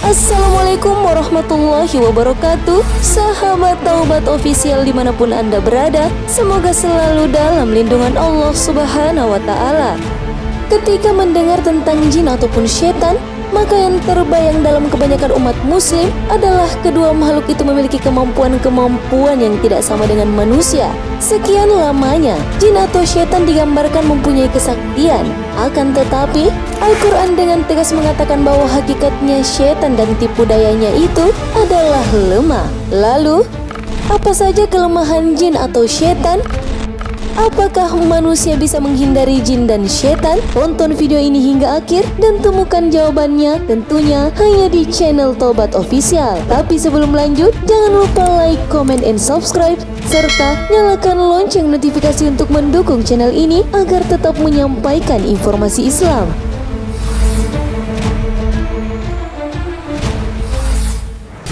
Assalamualaikum warahmatullahi wabarakatuh. Sahabat Taubat Official dimanapun Anda berada, semoga selalu dalam lindungan Allah Subhanahu wa Ta'ala. Ketika mendengar tentang jin ataupun setan, maka yang terbayang dalam kebanyakan umat muslim adalah kedua makhluk itu memiliki kemampuan-kemampuan yang tidak sama dengan manusia. Sekian lamanya, jin atau setan digambarkan mempunyai kesaktian. Akan tetapi, Al-Quran dengan tegas mengatakan bahwa hakikatnya setan dan tipu dayanya itu adalah lemah. Lalu, apa saja kelemahan jin atau setan? Apakah manusia bisa menghindari jin dan setan? Tonton video ini hingga akhir dan temukan jawabannya tentunya hanya di channel Taubat Official. Tapi sebelum lanjut, jangan lupa like, comment, and subscribe serta nyalakan lonceng notifikasi untuk mendukung channel ini agar tetap menyampaikan informasi Islam.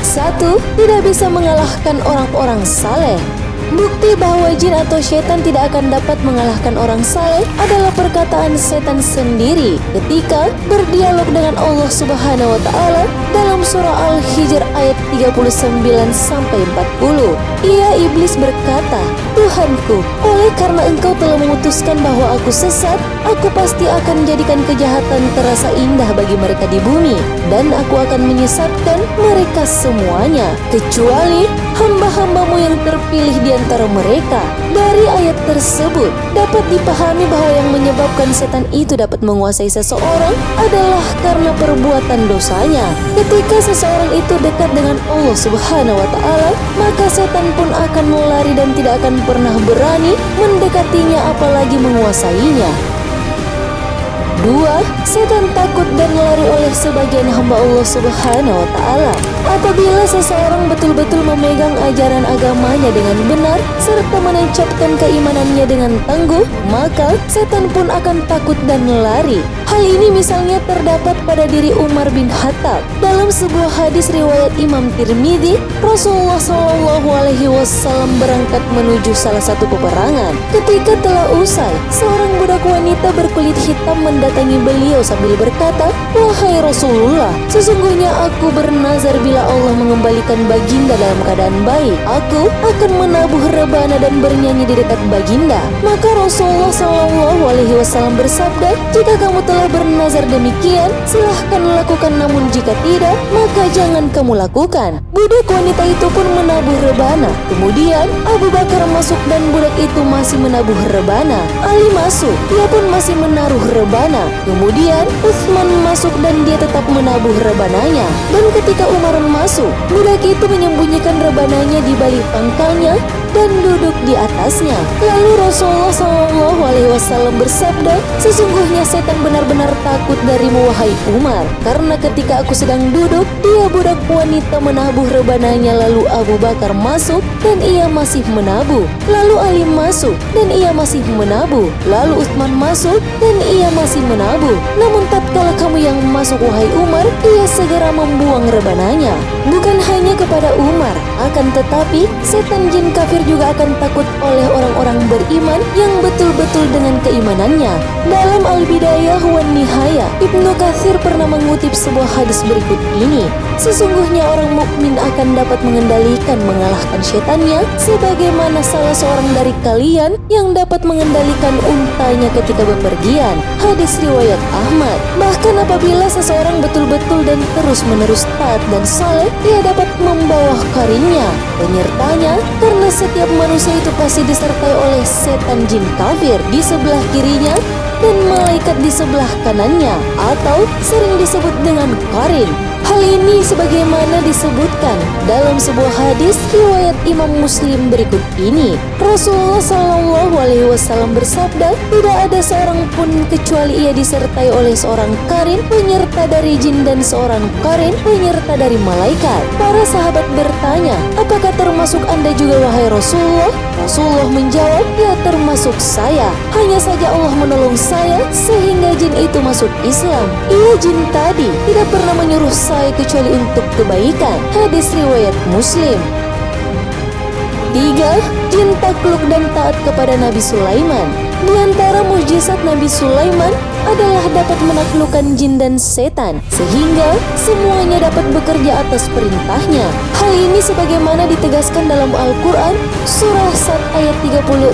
1. Tidak bisa mengalahkan orang-orang saleh. Bukti bahwa jin atau setan tidak akan dapat mengalahkan orang saleh adalah perkataan setan sendiri ketika berdialog dengan Allah Subhanahu wa Ta'ala dalam surah Al-Hijr ayat 39-40. Ia iblis berkata, "Tuhanku, oleh karena engkau telah memutuskan bahwa aku sesat, aku pasti akan jadikan kejahatan terasa indah bagi mereka di bumi, dan aku akan menyesatkan mereka semuanya, kecuali hamba-hambamu yang terpilih di antara mereka." Dari ayat tersebut dapat dipahami bahwa yang menyebabkan setan itu dapat menguasai seseorang adalah karena perbuatan dosanya. Ketika seseorang itu dekat dengan Allah Subhanahu wa Ta'ala, maka setan pun akan lari dan tidak akan pernah berani mendekatinya apalagi menguasainya. 2. Setan takut dan lari oleh sebagian hamba Allah Subhanahu wa Ta'ala. Apabila seseorang betul-betul memegang ajaran agamanya dengan benar serta menancapkan keimanannya dengan tangguh, maka setan pun akan takut dan lari. Hal ini misalnya terdapat pada diri Umar bin Khattab. Dalam sebuah hadis riwayat Imam Tirmidzi, Rasulullah SAW berangkat menuju salah satu peperangan. Ketika telah usai, seorang budak wanita berkulit hitam mendatangi beliau sambil berkata, "Wahai Rasulullah, sesungguhnya aku bernazar bila Allah mengembalikan baginda dalam keadaan baik, aku akan menabuh rebana dan bernyanyi di dekat baginda." Maka Rasulullah SAW bersabda, "Jika kamu telah bernazar demikian, silahkan lakukan, namun jika tidak, maka jangan kamu lakukan." Budak wanita itu pun menabuh rebana. Kemudian Abu Bakar masuk dan budak itu masih menabuh rebana. Ali masuk, dia pun masih menaruh rebana. Kemudian Utsman masuk dan dia tetap menabuh rebananya. Dan ketika Umar masuk, budak itu menyembunyikan rebananya di balik pangkalnya dan duduk di atasnya. Lalu Rasulullah SAW bersabda, "Sesungguhnya setan benar-benar takut darimu, wahai Umar, karena ketika aku sedang duduk, dia budak wanita menabuh rebananya, lalu Abu Bakar masuk dan ia masih menabuh, lalu Ali masuk dan ia masih menabuh, lalu Utsman masuk dan ia masih menabuh. Namun tatkala kamu yang masuk, wahai Umar, ia segera membuang rebananya." Bukan hanya kepada Umar, akan tetapi setan jin kafir juga akan takut oleh orang-orang beriman yang betul-betul dengan keimanannya. Dalam Al-Bidayah wan Nihayah, Ibnu Katsir pernah mengutip sebuah hadis berikut ini, "Sesungguhnya orang mukmin akan dapat mengendalikan, mengalahkan setannya, sebagaimana salah seorang dari kalian yang dapat mengendalikan untanya ketika bepergian." Hadis riwayat Ahmad. Bahkan apabila seseorang betul-betul dan terus-menerus taat dan saleh, ia dapat membawa karinnya, penyertanya, karena setiap manusia itu pasti disertai oleh setan jin kafir di sebelah kirinya dan malaikat di sebelah kanannya, atau sering disebut dengan qarin. Hal ini sebagaimana disebutkan dalam sebuah hadis riwayat Imam Muslim berikut ini. Rasulullah SAW bersabda, "Tidak ada seorang pun kecuali ia disertai oleh seorang qarin penyerta dari jin dan seorang qarin penyerta dari malaikat." Para sahabat bertanya, "Apakah termasuk Anda juga, wahai Rasulullah?" Rasulullah menjawab, "Ya, termasuk saya. Hanya saja Allah menolong saya sehingga jin itu masuk Islam. Ia jin tadi tidak pernah menyuruh saya kecuali untuk kebaikan." Hadis riwayat Muslim. Ketiga, jin takluk dan taat kepada Nabi Sulaiman. Di antara mukjizat Nabi Sulaiman adalah dapat menaklukkan jin dan setan, sehingga semuanya dapat bekerja atas perintahnya. Hal ini sebagaimana ditegaskan dalam Al-Quran, surah Sad ayat 36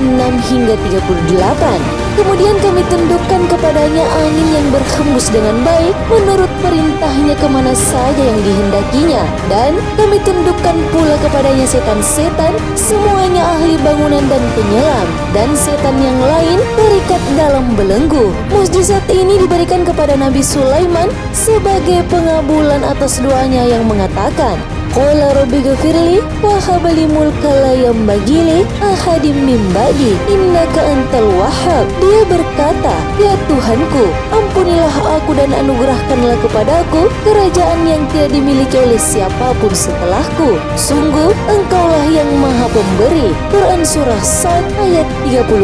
hingga 38. Kemudian kami tundukkan kepadanya angin yang berhembus dengan baik menurut perintahnya kemana saja yang dihendakinya. Dan kami tundukkan pula kepadanya setan-setan, semuanya ahli bangunan dan penyelam, dan setan yang lain terikat dalam belenggu. Mukjizat ini diberikan kepada Nabi Sulaiman sebagai pengabulan atas doanya yang mengatakan, Qala rabbi ghafirli wa habli mulka la yanbaghi li ahadim min ba'di innaka antal wahhab. Dia berkata, ya Tuhanku, ampunilah aku dan anugerahkanlah kepadaku kerajaan yang tidak dimiliki oleh siapapun setelahku. Sungguh engkaulah yang maha pemberi. Quran surah Sad ayat 35.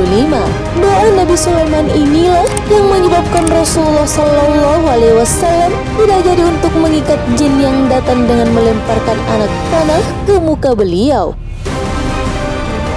Doa Nabi Sulaiman inilah yang menyebabkan Rasulullah SAW tidak jadi untuk mengikat jin yang datang dengan melemparkan anak panah ke muka beliau.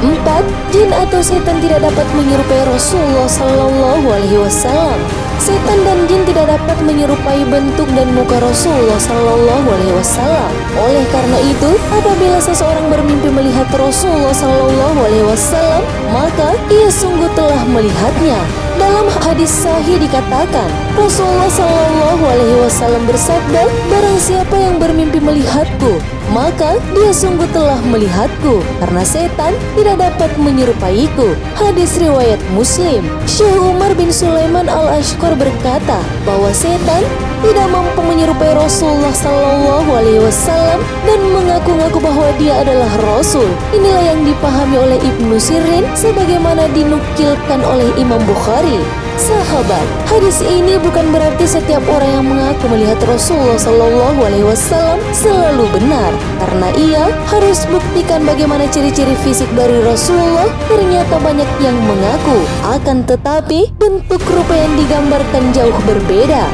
4. Jin atau setan tidak dapat menyerupai Rasulullah SAW. Setan dan jin tidak dapat menyerupai bentuk dan muka Rasulullah SAW. Oleh karena itu, apabila seseorang bermimpi melihat Rasulullah SAW, maka ia sungguh telah melihatnya. Dalam hadis sahih dikatakan, Rasulullah SAW bersabda, barang siapa yang bermimpi melihatku, maka dia sungguh telah melihatku, karena setan tidak dapat menyerupaiku. Hadis riwayat Muslim. Syekh Umar bin Sulaiman Al-Ashqar berkata bahwa setan tidak mampu menyerupai Rasulullah SAW dan mengaku-ngaku bahwa dia adalah Rasul. Inilah yang dipahami oleh Ibnu Sirin sebagaimana dinukilkan oleh Imam Bukhari. Sahabat, hadis ini bukan berarti setiap orang yang mengaku melihat Rasulullah SAW selalu benar, karena ia harus buktikan bagaimana ciri-ciri fisik dari Rasulullah. Ternyata banyak yang mengaku, akan tetapi bentuk rupa yang digambarkan jauh berbeda.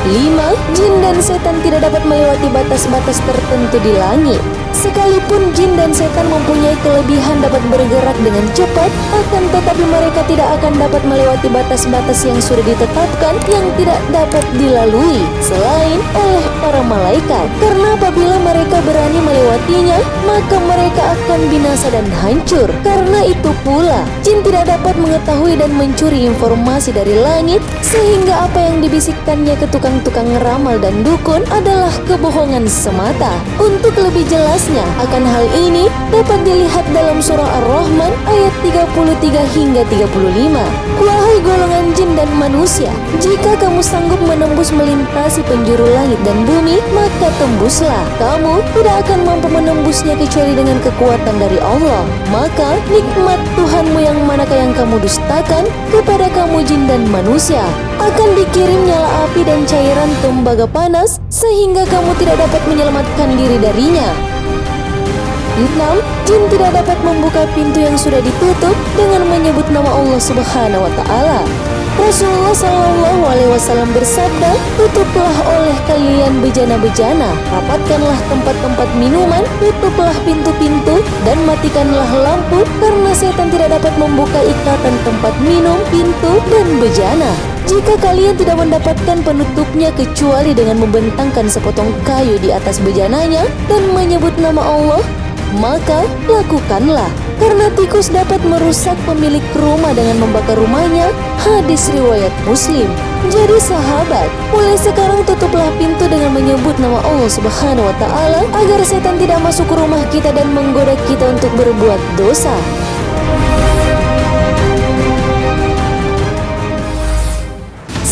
5. Jin dan setan tidak dapat melewati batas-batas tertentu di langit. Sekalipun jin dan setan mempunyai kelebihan dapat bergerak dengan cepat, akan tetapi mereka tidak akan dapat melewati batas-batas yang sudah ditetapkan yang tidak dapat dilalui selain oleh para malaikat. Karena apabila mereka berani melewatinya, maka mereka akan binasa dan hancur. Karena itu pula, jin tidak dapat mengetahui dan mencuri informasi dari langit, sehingga apa yang dibisikkannya ke tukang-tukang ramal dan dukun adalah kebohongan semata. Untuk lebih jelas akan hal ini dapat dilihat dalam surah Ar-Rahman ayat 33 hingga 35. Wahai golongan jin dan manusia, jika kamu sanggup menembus melintasi penjuru langit dan bumi, maka tembuslah. Kamu tidak akan mampu menembusnya kecuali dengan kekuatan dari Allah. Maka nikmat Tuhanmu yang manakah yang kamu dustakan kepada kamu jin dan manusia? Akan dikirim nyala api dan cairan tembaga panas sehingga kamu tidak dapat menyelamatkan diri darinya. 6. Jin tidak dapat membuka pintu yang sudah ditutup dengan menyebut nama Allah Subhanahu wa Ta'ala. Rasulullah SAW bersabda, tutuplah oleh kalian bejana-bejana, rapatkanlah tempat-tempat minuman, tutuplah pintu-pintu, dan matikanlah lampu, karena setan tidak dapat membuka ikatan tempat minum, pintu, dan bejana. Jika kalian tidak mendapatkan penutupnya kecuali dengan membentangkan sepotong kayu di atas bejananya dan menyebut nama Allah, maka lakukanlah, karena tikus dapat merusak pemilik rumah dengan membakar rumahnya. Hadis riwayat Muslim. Jadi sahabat, mulai sekarang tutuplah pintu dengan menyebut nama Allah Subhanahu wa Ta'ala agar setan tidak masuk ke rumah kita dan menggoda kita untuk berbuat dosa.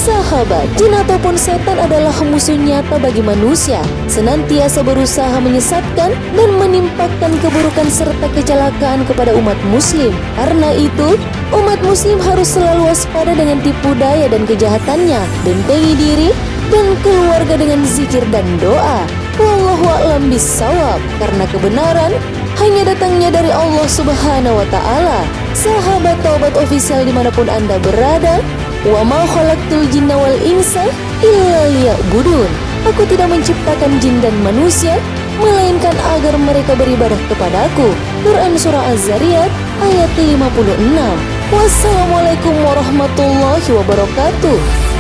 Sahabat, jin ataupun setan adalah musuh nyata bagi manusia, senantiasa berusaha menyesatkan dan menimpakan keburukan serta kecelakaan kepada umat muslim. Karena itu, umat muslim harus selalu waspada dengan tipu daya dan kejahatannya, bentengi diri dan keluarga dengan zikir dan doa. Wallahu a'lam bissawab, karena kebenaran hanya datangnya dari Allah Subhanahu wa Ta'ala. Sahabat Taubat Official dimanapun Anda berada, wa ma khalaqtul jinna wal insa illa liya'budun. Aku tidak menciptakan jin dan manusia melainkan agar mereka beribadah kepadaku. Quran Surah Az-Zariyat ayat 56. Wassalamualaikum warahmatullahi wabarakatuh.